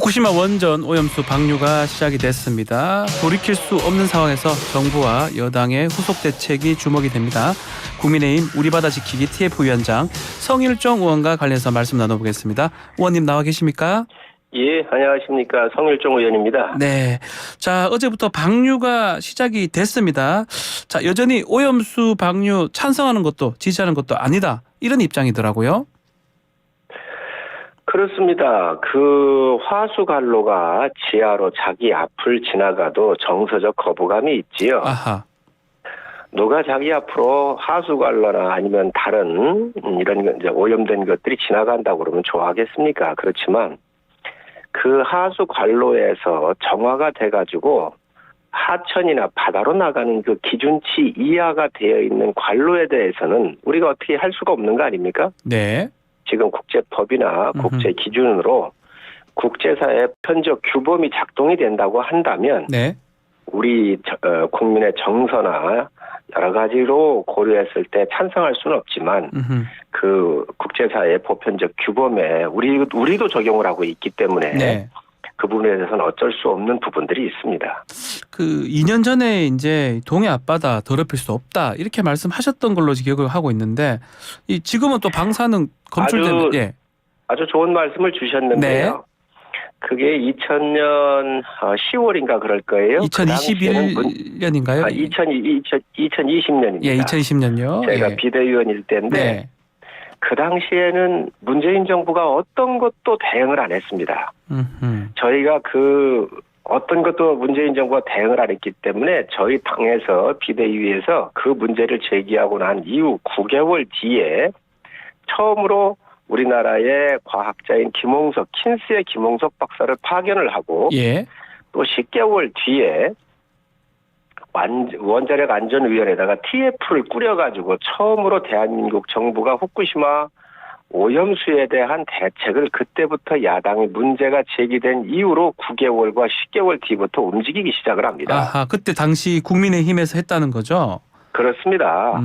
후쿠시마 원전 오염수 방류가 시작이 됐습니다. 돌이킬 수 없는 상황에서 정부와 여당의 후속 대책이 주목이 됩니다. 국민의힘 우리바다 지키기 TF위원장 성일종 의원과 관련해서 말씀 나눠보겠습니다. 의원님 나와 계십니까? 예, 안녕하십니까. 성일종 의원입니다. 네. 자, 어제부터 방류가 시작이 됐습니다. 자, 여전히 오염수 방류 찬성하는 것도 지지하는 것도 아니다. 이런 입장이더라고요. 그렇습니다. 그 화수관로가 지하로 자기 앞을 지나가도 정서적 거부감이 있지요. 아하. 누가 자기 앞으로 하수관로나 아니면 다른 이런 이제 오염된 것들이 지나간다고 그러면 좋아하겠습니까? 그렇지만 그 하수관로에서 정화가 돼가지고 하천이나 바다로 나가는 그 기준치 이하가 되어 있는 관로에 대해서는 우리가 어떻게 할 수가 없는 거 아닙니까? 네. 지금 국제법이나 국제 기준으로 국제사회 편적 규범이 작동이 된다고 한다면 네. 우리 국민의 정서나 여러 가지로 고려했을 때 찬성할 수는 없지만 그 국제사회 보편적 규범에 우리도 적용을 하고 있기 때문에 네. 그 부분에 대해서는 어쩔 수 없는 부분들이 있습니다. 그 2년 전에 이제 동해 앞바다 더럽힐 수 없다 이렇게 말씀하셨던 걸로 기억을 하고 있는데 지금은 또 방사능 검출된 아주 좋은 말씀을 주셨는데요. 네. 그게 2000년 10월인가 그럴 거예요. 2021년인가요? 2020년입니다. 예, 2020년요. 제가 예. 비대위원일 때인데 네. 그 당시에는 문재인 정부가 어떤 것도 대응을 안 했습니다. 저희가 그 어떤 것도 문재인 정부가 대응을 안 했기 때문에 저희 당에서 비대위에서 그 문제를 제기하고 난 이후 9개월 뒤에 처음으로 우리나라의 과학자인 킨스의 김홍석 박사를 파견을 하고 예. 또 10개월 뒤에 원자력 안전위원회에다가 TF를 꾸려가지고 처음으로 대한민국 정부가 후쿠시마 오염수에 대한 대책을 그때부터 야당의 문제가 제기된 이후로 9개월과 10개월 뒤부터 움직이기 시작을 합니다. 아하, 그때 당시 국민의힘에서 했다는 거죠? 그렇습니다.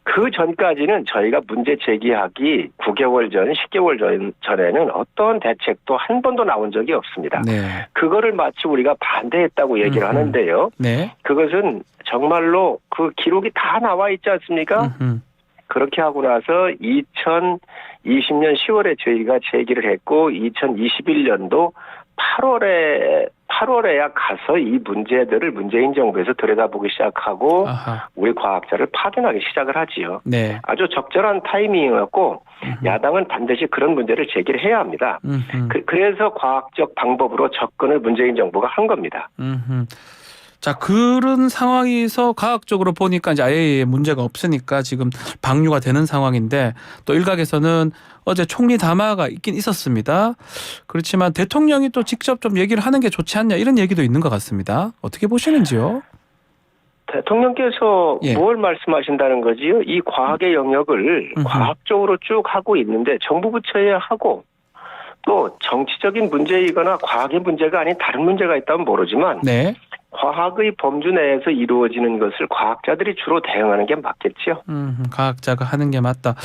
그 전까지는 저희가 문제 제기하기 9개월 전, 10개월 전에는 어떤 대책도 한 번도 나온 적이 없습니다. 네. 그거를 마치 우리가 반대했다고 얘기를 하는데요. 네. 그것은 정말로 그 기록이 다 나와 있지 않습니까? 그렇게 하고 나서 2020년 10월에 저희가 제기를 했고 2021년도 8월에야 가서 이 문제들을 문재인 정부에서 들여다보기 시작하고 아하. 우리 과학자를 파견하기 시작을 하지요. 네. 아주 적절한 타이밍이었고 야당은 반드시 그런 문제를 제기를 해야 합니다. 그래서 과학적 방법으로 접근을 문재인 정부가 한 겁니다. 자, 그런 상황에서 과학적으로 보니까 이제 아예 문제가 없으니까 지금 방류가 되는 상황인데 또 일각에서는 어제 총리 담화가 있긴 있었습니다. 그렇지만 대통령이 또 직접 좀 얘기를 하는 게 좋지 않냐 이런 얘기도 있는 것 같습니다. 어떻게 보시는지요? 대통령께서 예. 뭘 말씀하신다는 거지요? 이 과학의 영역을 과학적으로 쭉 하고 있는데 정부 부처에 하고 또 정치적인 문제이거나 과학의 문제가 아닌 다른 문제가 있다면 모르지만 네. 과학의 범주 내에서 이루어지는 것을 과학자들이 주로 대응하는 게 맞겠죠. 과학자가 하는 게 맞다.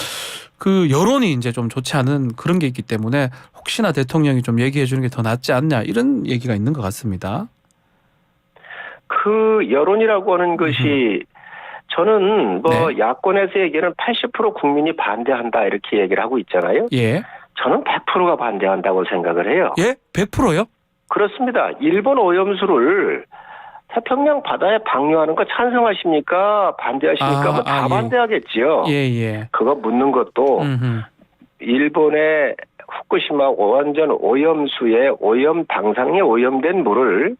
그 여론이 이제 좀 좋지 않은 그런 게 있기 때문에 혹시나 대통령이 좀 얘기해 주는 게 더 낫지 않냐 이런 얘기가 있는 것 같습니다. 그 여론이라고 하는 것이 저는 뭐 네. 야권에서 얘기하는 80% 국민이 반대한다 이렇게 얘기를 하고 있잖아요. 예. 저는 100%가 반대한다고 생각을 해요. 예? 100%요? 그렇습니다. 일본 오염수를 태평양 바다에 방류하는 거 찬성하십니까? 반대하십니까? 뭐 다 예. 반대하겠지요. 예. 그거 묻는 것도 일본의 후쿠시마 원전 오염수의 오염 당상에 오염된 물을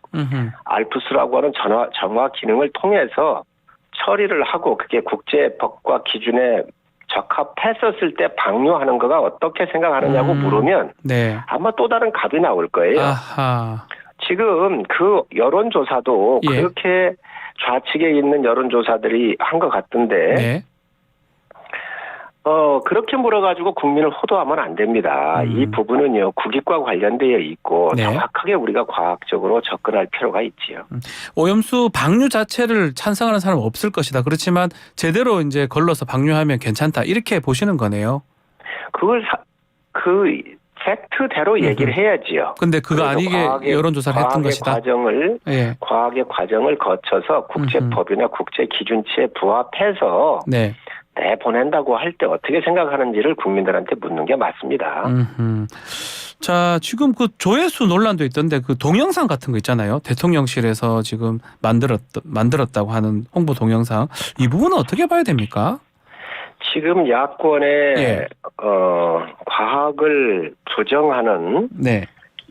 알프스라고 하는 정화 기능을 통해서 처리를 하고 그게 국제법과 기준에 적합했었을 때 방류하는 거가 어떻게 생각하느냐고 물으면 네. 아마 또 다른 답이 나올 거예요. 아하. 지금 그 여론조사도 예. 그렇게 좌측에 있는 여론조사들이 한 것 같던데 네. 그렇게 물어가지고 국민을 호도하면 안 됩니다. 이 부분은요 국익과 관련되어 있고 네. 정확하게 우리가 과학적으로 접근할 필요가 있지요. 오염수 방류 자체를 찬성하는 사람은 없을 것이다. 그렇지만 제대로 이제 걸러서 방류하면 괜찮다. 이렇게 보시는 거네요. 그걸 팩트대로 얘기를 해야지요. 근데 그거 아니게 여론조사를 했던 것이다. 과학의 과정을 거쳐서 국제법이나 국제 기준치에 부합해서 네. 내보낸다고 할 때 어떻게 생각하는지를 국민들한테 묻는 게 맞습니다. 자, 지금 그 조회수 논란도 있던데 그 동영상 같은 거 있잖아요. 대통령실에서 지금 만들었다고 하는 홍보 동영상. 이 부분은 어떻게 봐야 됩니까? 지금 야권의 과학을 부정하는 네.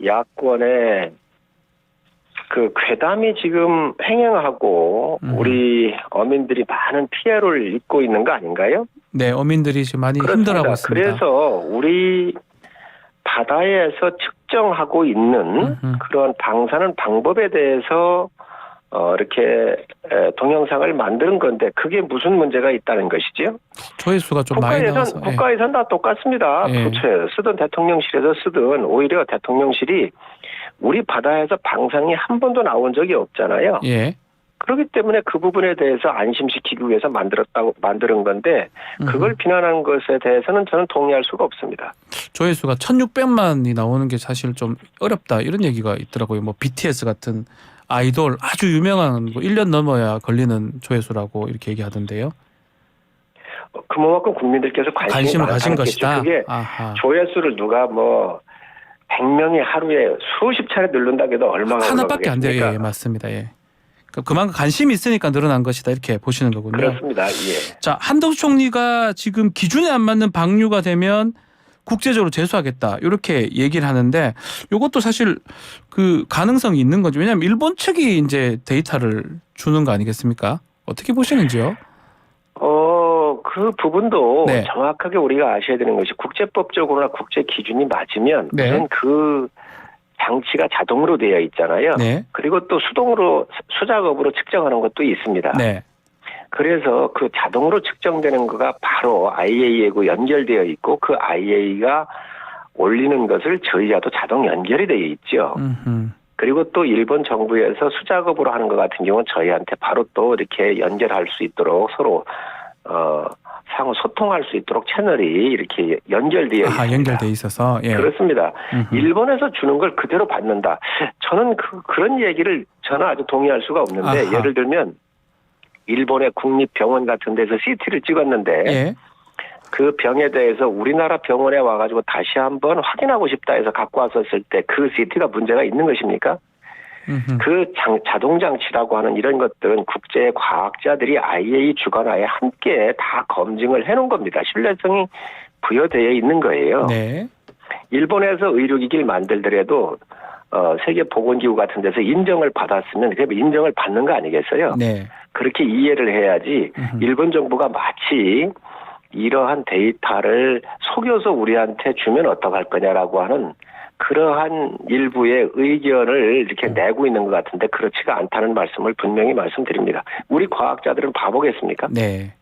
야권의 그 괴담이 지금 횡행하고 우리 어민들이 많은 피해를 입고 있는 거 아닌가요? 네, 어민들이 지금 많이 그렇습니다. 힘들어하고 있습니다. 그래서 우리 바다에서 측정하고 있는 그런 방사능 방법에 대해서 이렇게 동영상을 만드는 건데 그게 무슨 문제가 있다는 것이죠? 조회수가 좀 많이 나와서. 국가에선 다 똑같습니다. 부처에서 쓰든 대통령실에서 쓰든 오히려 대통령실이 우리 바다에서 방사능이 한 번도 나온 적이 없잖아요. 예. 그렇기 때문에 그 부분에 대해서 안심시키기 위해서 만든 건데 그걸 비난하는 것에 대해서는 저는 동의할 수가 없습니다. 조회수가 1,600만이 나오는 게 사실 좀 어렵다 이런 얘기가 있더라고요. 뭐 BTS 같은 아이돌 아주 유명한 뭐 1년 넘어야 걸리는 조회수라고 이렇게 얘기하던데요. 그만큼 국민들께서 관심을 가진 것이다. 그게 조회수를 누가 뭐 100명이 하루에 수십 차례 누른다고 해도 얼마나 하나밖에 안 돼요. 예, 맞습니다. 예. 그만큼 관심이 있으니까 늘어난 것이다 이렇게 보시는 거군요. 그렇습니다. 예. 자, 한덕수 총리가 지금 기준에 안 맞는 방류가 되면 국제적으로 제소하겠다 이렇게 얘기를 하는데 이것도 사실 그 가능성이 있는 거죠. 왜냐하면 일본 측이 이제 데이터를 주는 거 아니겠습니까? 어떻게 보시는지요? 그 부분도 네. 정확하게 우리가 아셔야 되는 것이 국제법적으로나 국제 기준이 맞으면 네. 우선 그 장치가 자동으로 되어 있잖아요. 네. 그리고 또 수작업으로 측정하는 것도 있습니다. 네. 그래서 그 자동으로 측정되는 거가 바로 IAEA하고 연결되어 있고 그 IAEA가 올리는 것을 저희와도 자동 연결이 되어 있죠. 그리고 또 일본 정부에서 수작업으로 하는 것 같은 경우는 저희한테 바로 또 이렇게 연결할 수 있도록 서로 상호 소통할 수 있도록 채널이 이렇게 연결되어 있습니다. 연결돼 있어서. 예. 그렇습니다. 일본에서 주는 걸 그대로 받는다. 저는 그런 얘기를 저는 아주 동의할 수가 없는데 예를 들면 일본의 국립병원 같은 데서 CT를 찍었는데 예. 그 병에 대해서 우리나라 병원에 와가지고 다시 한번 확인하고 싶다 해서 갖고 왔었을 때 그 CT가 문제가 있는 것입니까? 그 자동 장치라고 하는 이런 것들은 국제 과학자들이 IAEA 주관하에 함께 다 검증을 해놓은 겁니다. 신뢰성이 부여되어 있는 거예요. 네. 일본에서 의료기기를 만들더라도 세계보건기구 같은 데서 인정을 받았으면 그게 인정을 받는 거 아니겠어요? 네. 그렇게 이해를 해야지 일본 정부가 마치 이러한 데이터를 속여서 우리한테 주면 어떡할 거냐라고 하는 그러한 일부의 의견을 이렇게 내고 있는 것 같은데 그렇지가 않다는 말씀을 분명히 말씀드립니다. 우리 과학자들은 바보겠습니까? 네.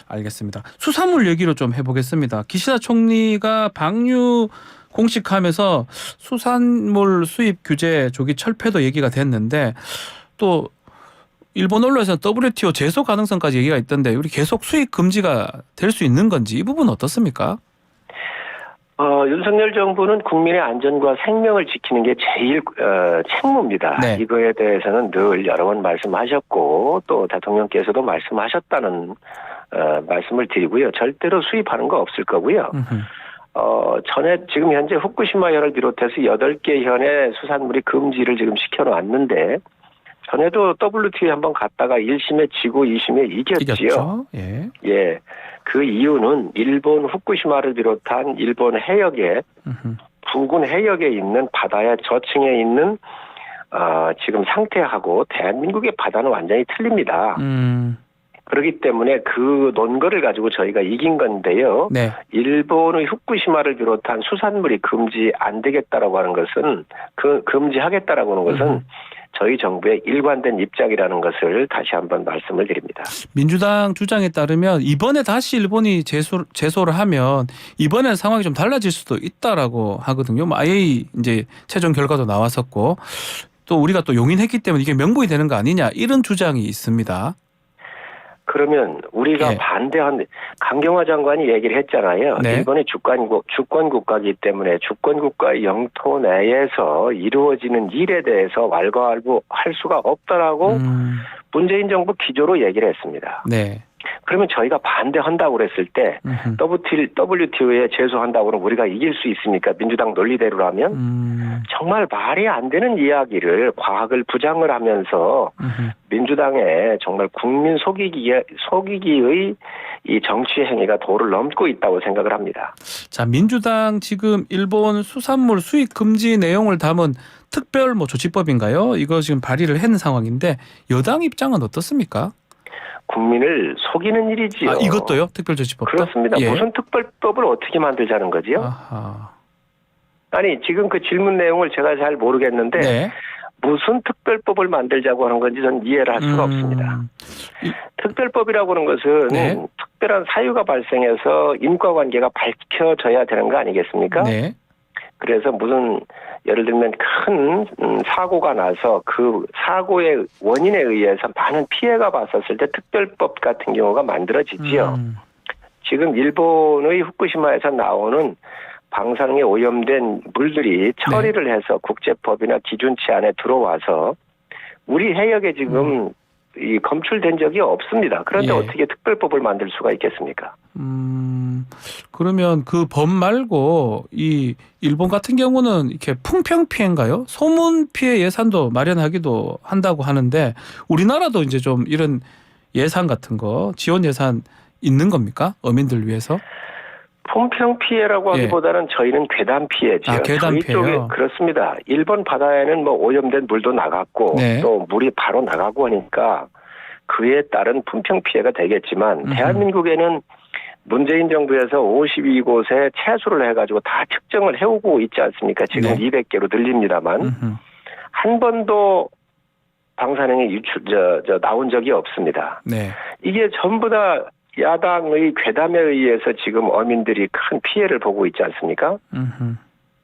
알겠습니다. 수산물 얘기로 좀 해보겠습니다. 기시다 총리가 방류 공식하면서 수산물 수입 규제 조기 철폐도 얘기가 됐는데 또 일본 언론에서는 WTO 제소 가능성까지 얘기가 있던데 우리 계속 수입 금지가 될 수 있는 건지 이 부분은 어떻습니까? 윤석열 정부는 국민의 안전과 생명을 지키는 게 제일 책무입니다. 네. 이거에 대해서는 늘 여러 번 말씀하셨고 또 대통령께서도 말씀하셨다는 말씀을 드리고요. 절대로 수입하는 거 없을 거고요. 전에 지금 현재 후쿠시마현을 비롯해서 8개 현의 수산물이 금지를 지금 시켜놨는데 전에도 WTO에 한번 갔다가 1심에 지고 2심에 이겼지요. 예. 예. 그 이유는 일본 후쿠시마를 비롯한 일본 해역에 부근 해역에 있는 바다의 저층에 있는 지금 상태하고 대한민국의 바다는 완전히 틀립니다. 그렇기 때문에 그 논거를 가지고 저희가 이긴 건데요. 네. 일본의 후쿠시마를 비롯한 수산물이 금지 안 되겠다라고 하는 것은 금지하겠다라고 하는 것은 저희 정부의 일관된 입장이라는 것을 다시 한번 말씀을 드립니다. 민주당 주장에 따르면 이번에 다시 일본이 제소를 하면 이번에는 상황이 좀 달라질 수도 있다라고 하거든요. IAEA 이제 최종 결과도 나왔었고 또 우리가 또 용인했기 때문에 이게 명분이 되는 거 아니냐 이런 주장이 있습니다. 그러면 우리가 예. 반대한 강경화 장관이 얘기를 했잖아요. 네. 일본이 주권 국가이기 때문에 주권 국가의 영토 내에서 이루어지는 일에 대해서 왈가왈부할 수가 없다라고 문재인 정부 기조로 얘기를 했습니다. 네. 그러면 저희가 반대한다고 그랬을 때 WTO에 제소한다고 그러면 우리가 이길 수 있습니까? 민주당 논리대로라면 정말 말이 안 되는 이야기를 과학을 부정을 하면서 민주당의 정말 국민 속이기의 이 정치 행위가 도를 넘고 있다고 생각을 합니다. 자, 민주당 지금 일본 수산물 수입 금지 내용을 담은 특별 조치법인가요? 이거 지금 발의를 한 상황인데 여당 입장은 어떻습니까? 국민을 속이는 일이지요. 아, 이것도요? 특별조치법도? 그렇습니다. 예. 무슨 특별법을 어떻게 만들자는 거지요? 아하. 아니 지금 그 질문 내용을 제가 잘 모르겠는데 네. 무슨 특별법을 만들자고 하는 건지 저는 이해를 할 수가 없습니다. 특별법이라고 하는 것은 네. 특별한 사유가 발생해서 인과관계가 밝혀져야 되는 거 아니겠습니까? 네. 그래서 무슨 예를 들면 큰 사고가 나서 그 사고의 원인에 의해서 많은 피해가 봤었을 때 특별법 같은 경우가 만들어지지요. 지금 일본의 후쿠시마에서 나오는 방사능에 오염된 물들이 처리를 해서 국제법이나 기준치 안에 들어와서 우리 해역에 지금 이 검출된 적이 없습니다. 그런데 예. 어떻게 특별법을 만들 수가 있겠습니까? 그러면 그 법 말고 이 일본 같은 경우는 이렇게 풍평 피해인가요? 소문 피해 예산도 마련하기도 한다고 하는데 우리나라도 이제 좀 이런 예산 같은 거 지원 예산 있는 겁니까? 어민들 위해서? 풍평 피해라고 하기보다는 저희는 괴담 피해죠. 아, 괴담 저희 쪽에 피해요? 그렇습니다. 일본 바다에는 오염된 물도 나갔고 네. 또 물이 바로 나가고 하니까 그에 따른 풍평 피해가 되겠지만 대한민국에는 문재인 정부에서 52곳에 채수를 해가지고 다 측정을 해오고 있지 않습니까? 지금 네. 200개로 늘립니다만 한 번도 방사능이 나온 적이 없습니다. 네. 이게 전부 다 야당의 괴담에 의해서 지금 어민들이 큰 피해를 보고 있지 않습니까?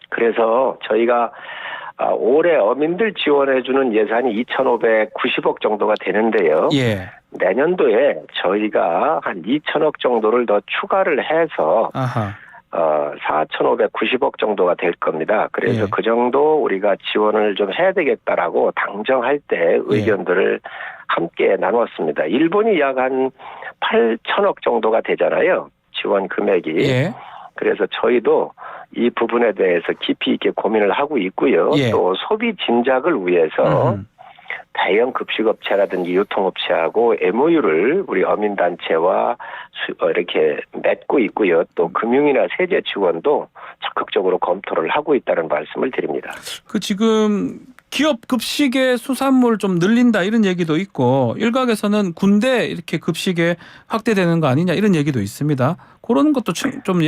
그래서 저희가 올해 어민들 지원해주는 예산이 2,590억 정도가 되는데요. 예. 내년도에 저희가 한 2,000억 정도를 더 추가를 해서 아하. 4,590억 정도가 될 겁니다. 그래서 예. 그 정도 우리가 지원을 좀 해야 되겠다라고 당정할 때 의견들을 함께 나눴습니다. 일본이 약 한 8,000억 정도가 되잖아요. 지원 금액이. 예. 그래서 저희도 이 부분에 대해서 깊이 있게 고민을 하고 있고요. 예. 또 소비 진작을 위해서 대형 급식업체라든지 유통업체하고 MOU를 우리 어민단체와 이렇게 맺고 있고요. 또 금융이나 세제 지원도 적극적으로 검토를 하고 있다는 말씀을 드립니다. 그 지금 기업 급식의 수산물 좀 늘린다 이런 얘기도 있고 일각에서는 군대 이렇게 급식에 확대되는 거 아니냐 이런 얘기도 있습니다. 그런 것도 좀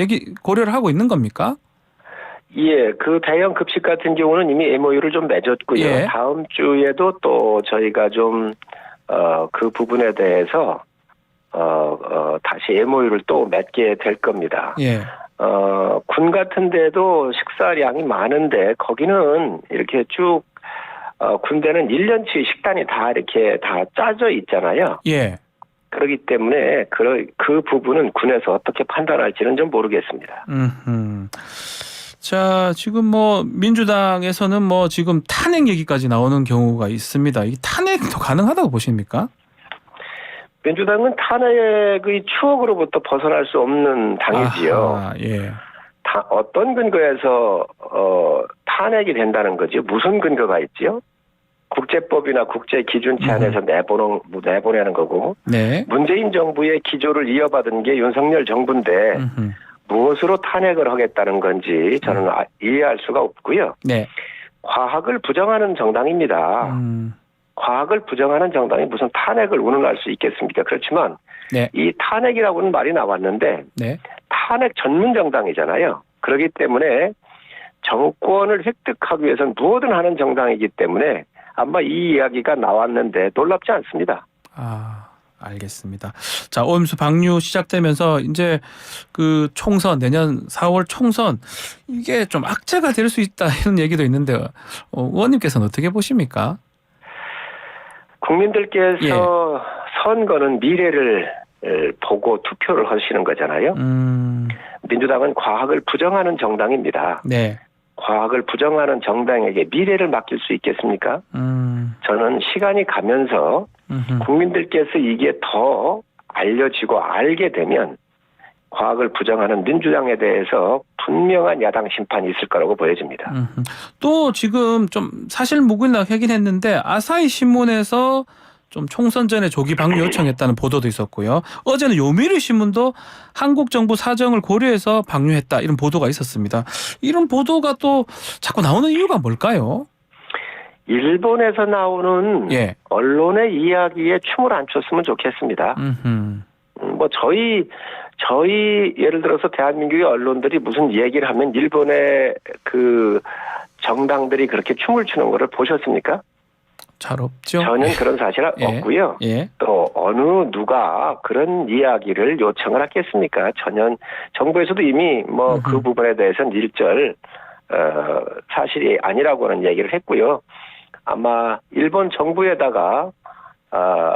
고려를 하고 있는 겁니까? 예, 그 대형 급식 같은 경우는 이미 MOU를 좀 맺었고요. 예. 다음 주에도 또 저희가 좀 그 부분에 대해서 다시 MOU를 또 맺게 될 겁니다. 예. 군 같은 데도 식사량이 많은데 거기는 이렇게 쭉 군대는 1년치 식단이 다 이렇게 다 짜져 있잖아요. 예. 그렇기 때문에 그 부분은 군에서 어떻게 판단할지는 좀 모르겠습니다. 자, 지금 민주당에서는 지금 탄핵 얘기까지 나오는 경우가 있습니다. 이 탄핵도 가능하다고 보십니까? 민주당은 탄핵의 추억으로부터 벗어날 수 없는 당이지요. 아하, 예. 어떤 근거에서 탄핵이 된다는 거죠? 무슨 근거가 있지요? 국제법이나 국제 기준치 안에서 내보내는 거고 네. 문재인 정부의 기조를 이어받은 게 윤석열 정부인데 무엇으로 탄핵을 하겠다는 건지 저는 이해할 수가 없고요. 네. 과학을 부정하는 정당입니다. 과학을 부정하는 정당이 무슨 탄핵을 운운할 수 있겠습니까? 그렇지만 네. 이 탄핵이라고는 말이 나왔는데 네. 탄핵 전문 정당이잖아요. 그렇기 때문에 정권을 획득하기 위해서는 무엇든 하는 정당이기 때문에 아마 이 이야기가 나왔는데 놀랍지 않습니다. 알겠습니다. 자, 오염수 방류 시작되면서 이제 그 총선 내년 4월 총선 이게 좀 악재가 될 수 있다 이런 얘기도 있는데 의원님께서는 어떻게 보십니까? 국민들께서 선거는 미래를 보고 투표를 하시는 거잖아요. 민주당은 과학을 부정하는 정당입니다. 네. 과학을 부정하는 정당에게 미래를 맡길 수 있겠습니까? 저는 시간이 가면서 국민들께서 이게 더 알려지고 알게 되면 과학을 부정하는 민주당에 대해서 분명한 야당 심판이 있을 거라고 보여집니다. 또 지금 좀 사실 무근락 하긴 했는데 아사히 신문에서 좀 총선 전에 조기 방류 요청했다는 보도도 있었고요. 어제는 요미르 신문도 한국 정부 사정을 고려해서 방류했다 이런 보도가 있었습니다. 이런 보도가 또 자꾸 나오는 이유가 뭘까요? 일본에서 나오는 예. 언론의 이야기에 춤을 안 췄으면 좋겠습니다. 뭐 저희 예를 들어서 대한민국의 언론들이 무슨 얘기를 하면 일본의 그 정당들이 그렇게 춤을 추는 거를 보셨습니까? 잘 없죠. 전혀 그런 사실은 없고요. 예. 또 어느 누가 그런 이야기를 요청을 하겠습니까? 전혀 정부에서도 이미 뭐 그 부분에 대해서는 일절 사실이 아니라고는 얘기를 했고요. 아마 일본 정부에다가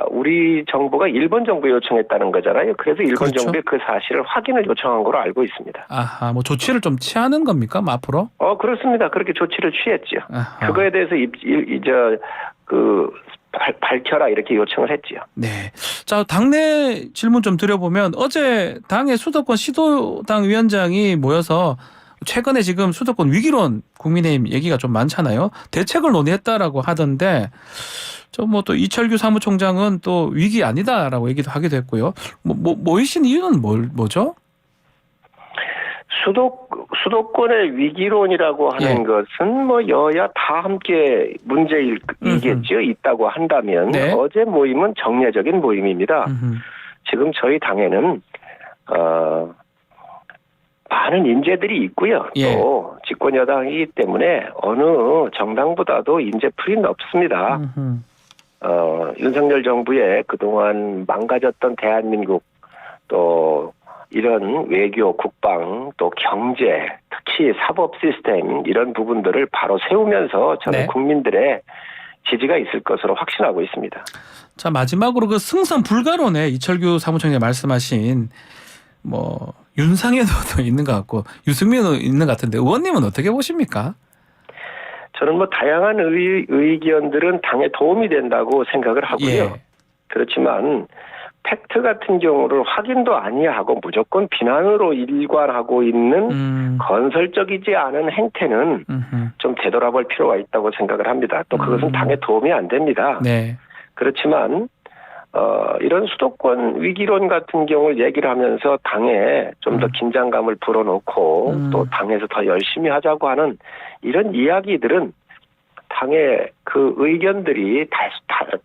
우리 정부가 일본 정부에 요청했다는 거잖아요. 그래서 일본 그렇죠. 정부에 그 사실을 확인을 요청한 걸로 알고 있습니다. 아하, 뭐 조치를 좀 취하는 겁니까? 뭐 앞으로? 그렇습니다. 그렇게 조치를 취했죠. 아하. 그거에 대해서 밝혀라 이렇게 요청을 했지요. 네. 자, 당내 질문 좀 드려보면 어제 당의 수도권 시도당 위원장이 모여서 최근에 지금 수도권 위기론 국민의힘 얘기가 좀 많잖아요. 대책을 논의했다라고 하던데 뭐 또 이철규 사무총장은 또 위기 아니다라고 얘기도 하기도 했고요. 모이신 이유는 뭐죠? 수도권의 위기론이라고 하는 것은 뭐 여야 다 함께 문제이겠죠. 있다고 한다면 네. 어제 모임은 정례적인 모임입니다. 지금 저희 당에는 많은 인재들이 있고요. 예. 또 집권 여당이기 때문에 어느 정당보다도 인재풀이 높습니다. 윤석열 정부의 그동안 망가졌던 대한민국 또 이런 외교, 국방, 또 경제, 특히 사법 시스템 이런 부분들을 바로 세우면서 저는 네. 국민들의 지지가 있을 것으로 확신하고 있습니다. 자, 마지막으로 그 승선 불가론에 이철규 사무총장이 말씀하신 뭐 윤상현도 있는 것 같고 유승민도 있는 것 같은데 의원님은 어떻게 보십니까? 저는 뭐 다양한 의견들은 당에 도움이 된다고 생각을 하고요. 예. 그렇지만 팩트 같은 경우를 확인도 아니하고 무조건 비난으로 일관하고 있는 건설적이지 않은 행태는 좀 되돌아볼 필요가 있다고 생각을 합니다. 또 그것은 당에 도움이 안 됩니다. 네. 그렇지만 이런 수도권 위기론 같은 경우를 얘기를 하면서 당에 좀 더 긴장감을 불어넣고 또 당에서 더 열심히 하자고 하는 이런 이야기들은 당의 그 의견들이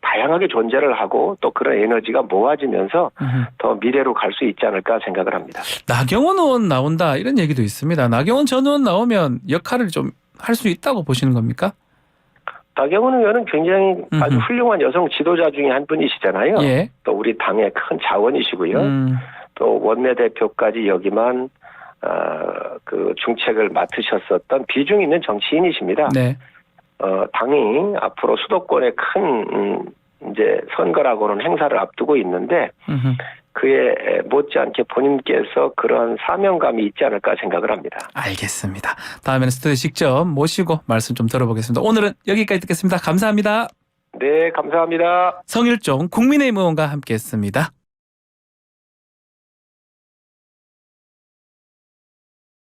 다양하게 존재를 하고 또 그런 에너지가 모아지면서 더 미래로 갈 수 있지 않을까 생각을 합니다. 나경원 의원 나온다 이런 얘기도 있습니다. 나경원 전 의원 나오면 역할을 좀 할 수 있다고 보시는 겁니까? 나경원 의원은 굉장히 아주 훌륭한 여성 지도자 중에 한 분이시잖아요. 예. 또 우리 당의 큰 자원이시고요. 또 원내대표까지 여기만 그 중책을 맡으셨었던 비중 있는 정치인이십니다. 네. 당이 앞으로 수도권에 큰 이제 선거라고는 행사를 앞두고 있는데 그에 못지않게 본인께서 그런 사명감이 있지 않을까 생각을 합니다. 알겠습니다. 다음에는 스튜디오 직접 모시고 말씀 좀 들어보겠습니다. 오늘은 여기까지 듣겠습니다. 감사합니다. 네, 감사합니다. 성일종 국민의힘 의원과 함께했습니다.